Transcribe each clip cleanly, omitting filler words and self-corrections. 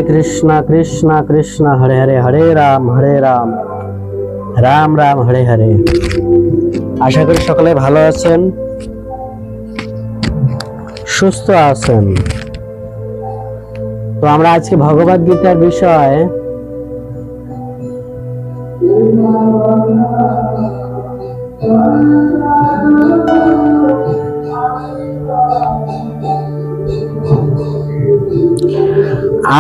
কৃষ্ণ কৃষ্ণ কৃষ্ণ হরে হরে, হরে রাম রাম রাম হরে হরে। আশা করি সকলে ভালো আছেন, সুস্থ আছেন। তো আমরা আজকে ভগবদ গীতার বিষয়ে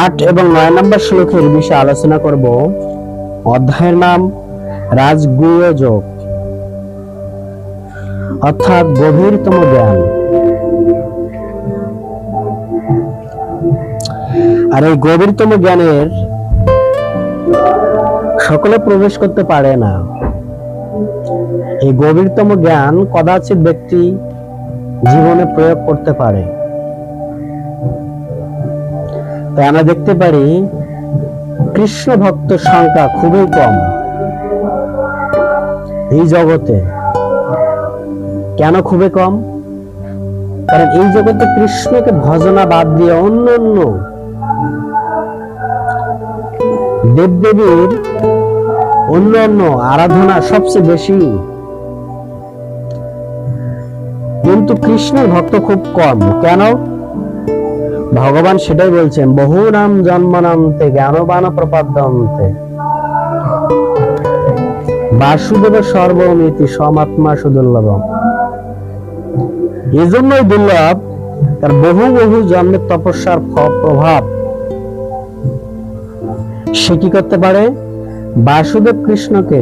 আট এবং 9 নম্বর শ্লোকের বিষয়ে আলোচনা করব। অধ্যায়ের নাম রাজগুহ্য যোগ, অর্থাৎ গভীরতম জ্ঞান। আর এই গভীরতম জ্ঞানের সকলে প্রবেশ করতে পারে না। এই গভীরতম জ্ঞান কদাচিৎ ব্যক্তি জীবনে প্রয়োগ করতে পারে। তাই আমরা দেখতে পারি কৃষ্ণ ভক্তের সংখ্যা খুবই কম এই জগতে। কেন খুবই কম? কারণ এই জগতে কৃষ্ণকে ভজনা বাদ দিয়ে অন্যান্য দেবদেবীর অন্যান্য আরাধনা সবচেয়ে বেশি, কিন্তু কৃষ্ণের ভক্ত খুব কম। কেন? ভগবান সেটাই বলছেন, বহু নাম জন্মনান্তে জ্ঞানবান প্রপদ্যন্তে বাসুদেব সর্বমিতি সমাত্মা সুদুর্লভম। এই জন্যই দুর্লভ, তার বহু বহু জন্মের তপস্যার প্রভাব সে কি করতে পারে? বাসুদেব কৃষ্ণকে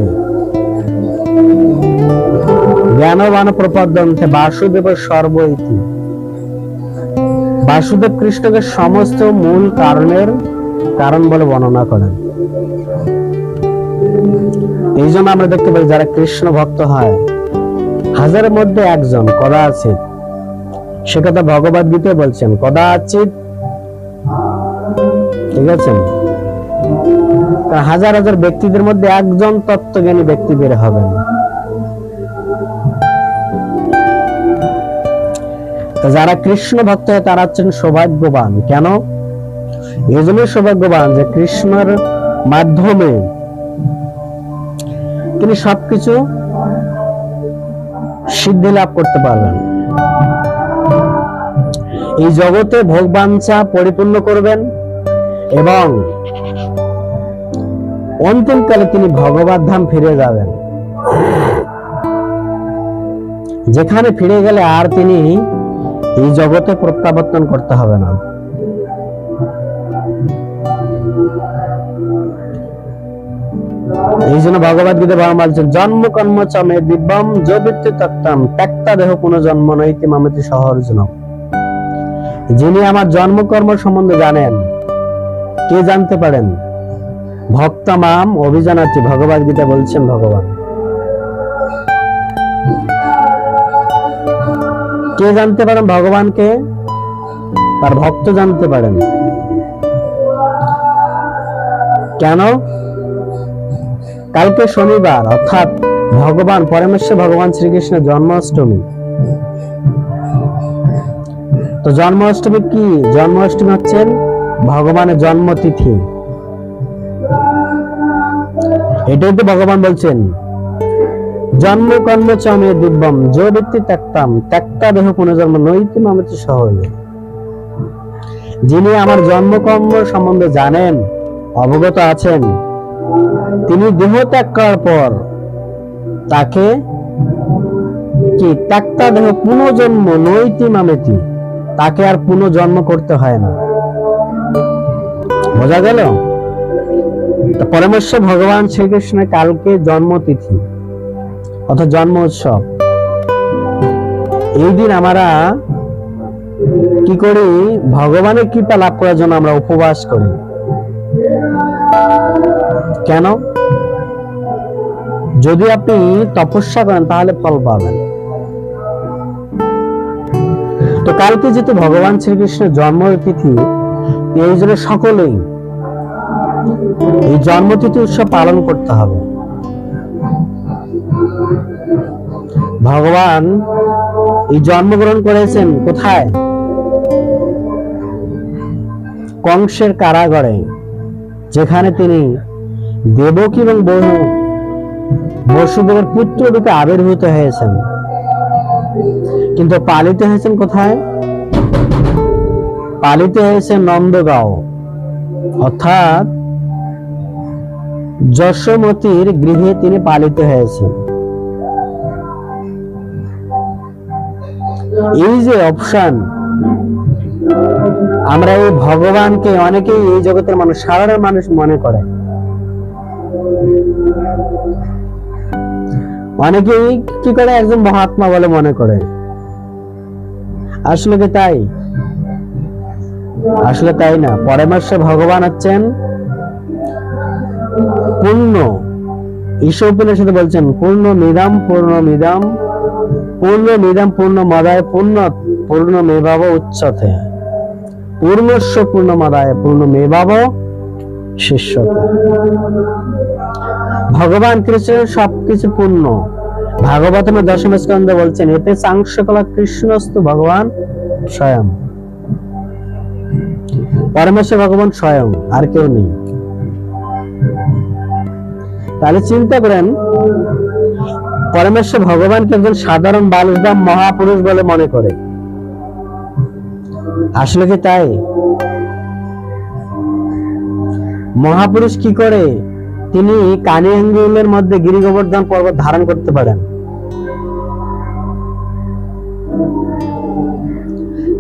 জ্ঞানবান প্রপদ্যন্তে বাসুদেব সর্বইতি, বাসুদেব কৃষ্ণকে সমস্ত মূল কারণের কারণ বলে বর্ণনা করেন। এই জন্য আমরা দেখতে পাই যারা কৃষ্ণ ভক্ত হয় হাজারের মধ্যে একজন কদাচিৎ, সে কথা ভগবদ গীতায় বলছেন, কদাচিৎ। ঠিক আছে, হাজার হাজার ব্যক্তিদের মধ্যে একজন তত্ত্বজ্ঞানী ব্যক্তি বের হবেন। যারা কৃষ্ণ ভক্ত হয় তারা হচ্ছেন সৌভাগ্যবান। কেন? এই জন্য সৌভাগ্যবান যে কৃষ্ণের মাধ্যমে তিনি সবকিছু সিদ্ধি লাভ করতে পারবেন। এই জগতে ভোগবাঞ্ছা পরিপূর্ণ করবেন এবং অন্তিমকালে তিনি ভগবত ধাম ফিরে যাবেন, যেখানে ফিরে গেলে আর তিনি এই জগতে প্রত্যাবর্তন করতে হবে না। এই জন্য ভগবদ গীতা বলছেন, জন্ম কর্ম চমে দিব্যম যবিত্তি তক্তম ত্যক্তা দেহ পুনর্জন্ম নৈতি মামতি সহর্জনম। যিনি আমার জন্মকর্ম সম্বন্ধে জানেন, কে জানতে পারেন? ভক্ত মাম অভিজানাতি, ভগবদ গীতা বলছেন ভগবান। কে জানতে পারেন ভগবানকে? তার ভক্ত জানতে পারেন। কেন? কালকে শনিবার, অর্থাৎ ভগবান পরমেশ্বর ভগবান শ্রীকৃষ্ণের জন্মাষ্টমী। তো জন্মাষ্টমী কি? জন্মাষ্টমী হচ্ছেন ভগবানের জন্মতিথি। এটাই তো ভগবান বলছেন, জন্ম কর্ম চমে দিব্যম যো ব্যক্তি ত্যক্তাম ত্যক্তা দেহ পুনর্জন্ম নৈতি মামতি সহজে। যিনি আমার জন্মকর্ম সম্বন্ধে জানেন, অবগত আছেন, তিনি দেহ ত্যাগ করার পর তাকে কি ত্যক্তা দেহ পুনর্জন্ম নৈতি মামেতি, তাকে আর পুনর্জন্ম করতে হয় না। বোঝা গেল? পরমেশ্বর ভগবান শ্রীকৃষ্ণের কালকে জন্মতিথি অর্থাৎ জন্ম উৎসব। এই দিন আমরা কি করি? ভগবানের কৃপা লাভ করার জন্য আমরা উপবাস করি। কেন? যদি আপনি তপস্যা করেন তাহলে ফল পাবেন। তো কালকে যেহেতু ভগবান শ্রীকৃষ্ণের জন্মতিথি, এই জন্য সকলেই এই জন্মতিথি উৎসব পালন করতে হবে। ভগবান এই জন্মগ্রহণ করেছেন কোথায়? কংসের কারাগারে, যেখানে তিনি দেবকী এবং বসুদেবের পুত্র রূপে আবির্ভূত হয়েছেন, কিন্তু পালিত হয়েছেন কোথায়? পালিত হয়েছেন নন্দগাঁও, অর্থাৎ যশোমতীর গৃহে তিনি পালিত হয়েছেন। এই যে অপশন, আমরা এই ভগবানকে অনেকেই এই জগতের মানুষ, সাধারণ মানুষ মনে করে, অনেকেই কি করে একজন মহাত্মা বলে মনে করে। আসলে কি তাই? আসলে তাই না। পরমেশ্বর ভগবান হচ্ছেন পূর্ণ। ঈশ্বর উপনিষদে বলছেন পূর্ণমিদং পূর্ণমিদং পূর্ণমিদং পূর্ণমাদায় পূর্ণমেবাব উচ্যতে, পূর্ণস্য পূর্ণমাদায় পূর্ণমেবাব শিষ্যতে। ভগবান কৃষ্ণের সবকিছু পূর্ণ। ভাগবতমে দশম স্কন্ধে বলছেন এতে সাংসকলা কৃষ্ণস্তু ভগবান স্বয়ং। পরমেশ্বর ভগবান স্বয়ং, আর কেউ নেই। তাহলে চিন্তা করেন, পরমেশ্বর ভগবানকে একজন সাধারণ বালক বা মহাপুরুষ বলে মনে করে। আসলে কি তাই? মহাপুরুষ কি করে? তিনি কানে আঙ্গুলের মধ্যে গিরি গোবর্ধন পর্বত ধারণ করতে পারেন।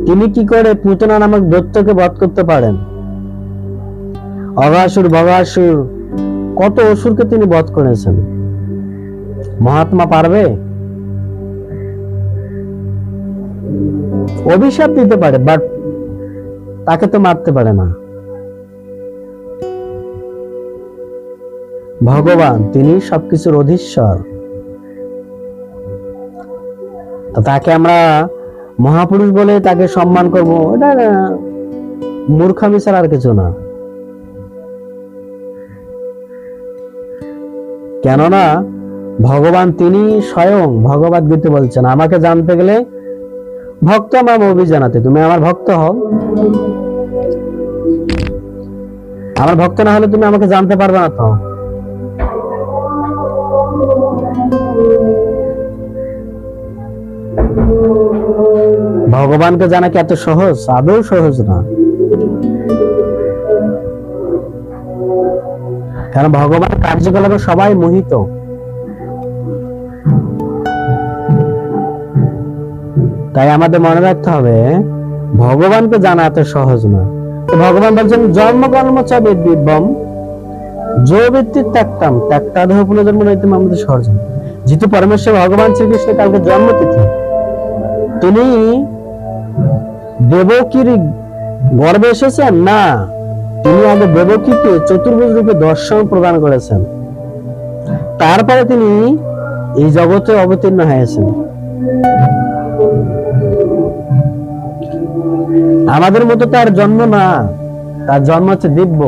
তিনি কি করে পুতনা নামক দৈত্যকে বধ করতে পারেন। অঘাসুর, বঘাসুর, কত অসুরকে তিনি বধ করেছেন। মহাত্মা পারবে? অভিশাপ দিতে পারে, বাট তাকে তো মারতে পারে না। ভগবান তিনি সবকিছুর অধীশ্বর। তাকে আমরা মহাপুরুষ বলে তাকে সম্মান করব, এটা মূর্খামি ছাড়া আর কিছু না। কেননা ভগবান তিনি স্বয়ং ভগবদ গীতা বলছেন আমাকে জানতে গেলে ভক্ত আমার অভিজানাতে, তুমি আমার ভক্ত হও। আমার ভক্ত না হলে তুমি আমাকে জানতে পারবে না। তো ভগবানকে জানা কি এত সহজ? আদৌ সহজ না। কারণ ভগবান কার্যকলাপে সবাই মোহিত। তাই আমাদের মনে রাখতে হবে ভগবানকে জানা এত সহজ না। ভগবান বলছেন জন্ম কর্ম চ বিদ্যম যো বৃত্তি ত্যাক্তাম ত্যাক্তাদেহ পুনর্জন্ম নৈতিম আমাদের সর্জন। যেহেতু পরমেশ্বর ভগবান শ্রীকৃষ্ণ কালকে জন্মতিথি, তিনি দেবকীর গর্ভে এসেছেন না, তিনি আগে দেবকীকে চতুর্ভুজ রূপে দর্শন প্রদান করেছেন, তারপরে তিনি এই জগতে অবতীর্ণ হয়েছেন। আমাদের মতো তার জন্ম না, তার জন্ম হচ্ছে দিব্য।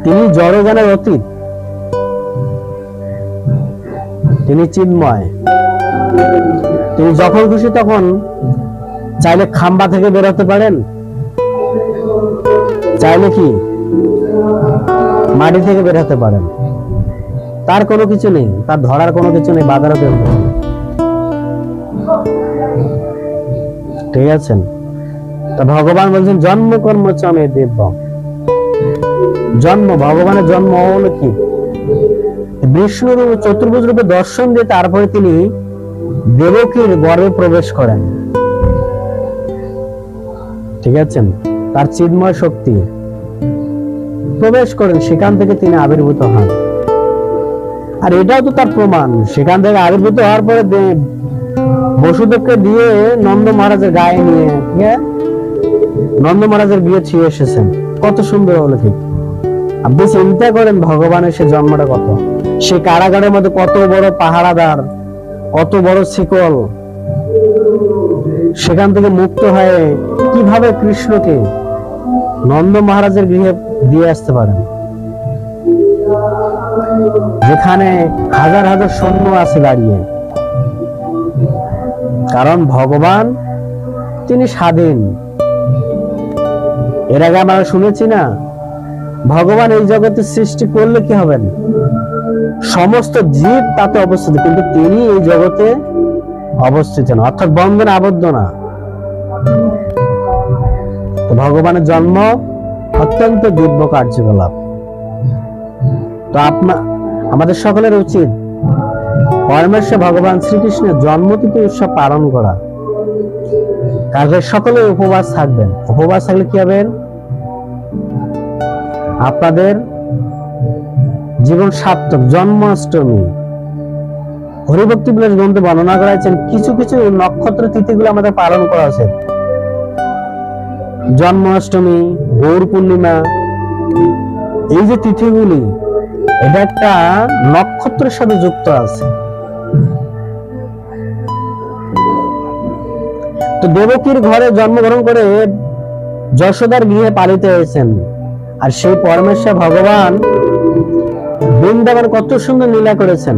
তিনি জড়জ্ঞানের অতীত, তিনি চিন্ময়। তিনি যখন খুশি তখন চাইলে খাম্বা থেকে বেরোতে পারেন, চাইলে কি মাটি থেকে বেরোতে পারেন। তার কোনো কিছু নেই, তার ধরার কোনো কিছু নেই, বাধারও কেউ নেই। ঠিক আছেন? তা ভগবান বলছেন জন্ম কর্ম চ মে দিব্যম। জন্ম, ভগবানের জন্ম হলো কি? বিষ্ণুর চতুর্ভুজ রূপে দর্শন দিয়ে তারপরে তিনি দেবকীর গর্ভে প্রবেশ করেন। ঠিক আছেন? তার চিন্ময় শক্তি প্রবেশ করেন, সেখান থেকে তিনি আবির্ভূত হন। আর এটাও তো তার প্রমাণ, সেখান থেকে আবির্ভূত হওয়ার পরে বসুদেবকে দিয়ে নন্দ মহারাজের গায়ে নিয়ে নন্দ মহারাজের বিয়ে ছুঁয়ে এসেছেন। কত সুন্দর হলো। ঠিক আপনি চিন্তা করেন ভগবানের সে জন্মটা কত। সে কারাগারের মধ্যে কত বড় পাহারাদার, কত বড় শিকল, সেখান থেকে মুক্ত হয়ে কিভাবে কৃষ্ণকে নন্দ মহারাজের গৃহে দিয়ে আসতে পারেন, যেখানে হাজার হাজার সৈন্য আছে দাঁড়িয়ে। কারণ ভগবান তিনি স্বাধীন, এর আগে আমরা শুনেছি না, ভগবান এই জগতে সৃষ্টি করলে কি হবেন, সমস্ত জীব তাতে অবস্থিত, কিন্তু তিনি এই জগতে অবস্থিত না, অর্থাৎ বন্ধনে আবদ্ধ না। তো ভগবানের জন্ম অত্যন্ত দিব্য কার্যকলাপ। তো আমাদের সকলের উচিত পরমেশ্বর ভগবান শ্রীকৃষ্ণের জন্মতিথি উৎসব পালন করা। কালকে সকলে উপবাস থাকবেন। উপবাস থাকলে কি হবে, আপনাদের জীবন সার্থক। জন্মাষ্টমী হরিভক্তি বিলাস গ্রন্থে বর্ণনা করা হয়েছে, কিছু কিছু নক্ষত্র তিথিগুলো আমাদের পালন করা আছে। জন্মাষ্টমী, গৌর পূর্ণিমা, এই যে তিথিগুলি, এটা একটা নক্ষত্রের সাথে যুক্ত আছে। তো দেবকীর ঘরে জন্মগ্রহণ করে যশোদার গৃহে পালিত হয়েছেন। আর সেই পরমেশ্বর ভগবান বৃন্দাবন কত সুন্দর লীলা করেছেন।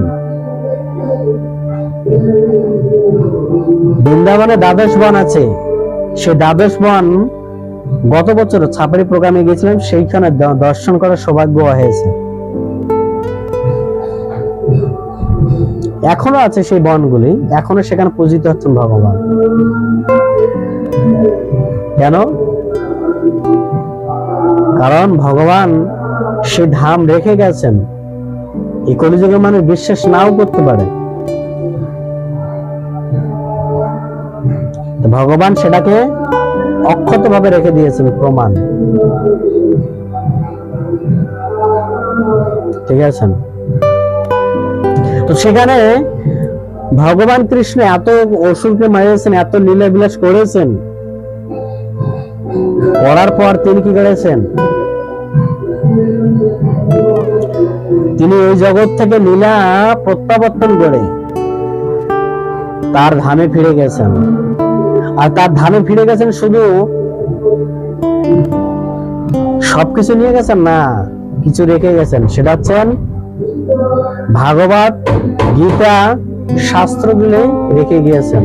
বৃন্দাবনে দ্বাদশ বন আছে, সেই দ্বাদশ বন গত বছর ছাপারি প্রোগ্রামে গেছিলাম, সেইখানে দর্শন করার সৌভাগ্য হয়েছে। এখনো আছে সেই বনগুলি, এখনো সেখানে পূজিত হচ্ছেন ভগবান। কেন? কারণ ভগবান সে ধাম রেখে গেছেন, এই কলিযুগে মানুষ বিশ্বাস নাও করতে পারে, ভগবান সেটাকে অক্ষত ভাবে রেখে দিয়েছেন, প্রমাণ। ঠিক আছে? তো সেখানে ভগবান কৃষ্ণ এত অসুরকে মারিয়েছেন, এত লীলা বিলাস করেছেন, করার পর তিনি কি করেছেন, তিনি ওই জগৎ থেকে লীলা প্রত্যাবর্তন করে তার ধামে ফিরে গেছেন। আর তার ধামে ফিরে গেছেন, শুধু সবকিছু নিয়ে গেছেন না, কিছু রেখে গেছেন। সেটা হচ্ছেন ভাগবত, গীতা, শাস্ত্রগুলি রেখে গিয়েছেন।